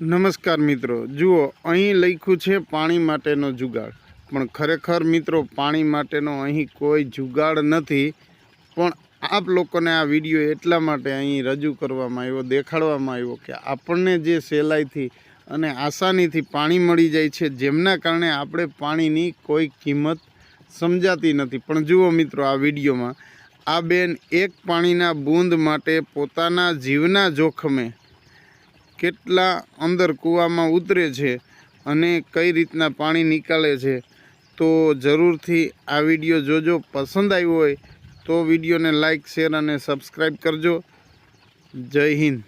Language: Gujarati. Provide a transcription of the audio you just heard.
નમસ્કાર મિત્રો, જુઓ અહીં લખ્યું છે પાણી માટેનો જુગાડ, પણ ખરેખર મિત્રો પાણી માટેનો અહીં કોઈ જુગાડ નથી. પણ આપ લોકોને આ વિડીયો એટલા માટે અહીં રજૂ કરવામાં આવ્યો, દેખાડવામાં આવ્યો કે આપણને જે સહેલાઈથી અને આસાનીથી પાણી મળી જાય છે, જેમના કારણે આપણે પાણીની કોઈ કિંમત સમજાતી નથી. પણ જુઓ મિત્રો, આ વિડીયોમાં આ બેન એક પાણીના બૂંદ માટે પોતાના જીવના જોખમે કેટલા અંદર કૂવામાં ઉતરે છે અને કઈ રીતના પાણી નીકાળે છે. તો જરૂરથી આ વિડીયો જોજો. પસંદ આવ્યો હોય તો વિડીયોને લાઈક, શેર અને સબસ્ક્રાઈબ કરજો. જય હિન્દ.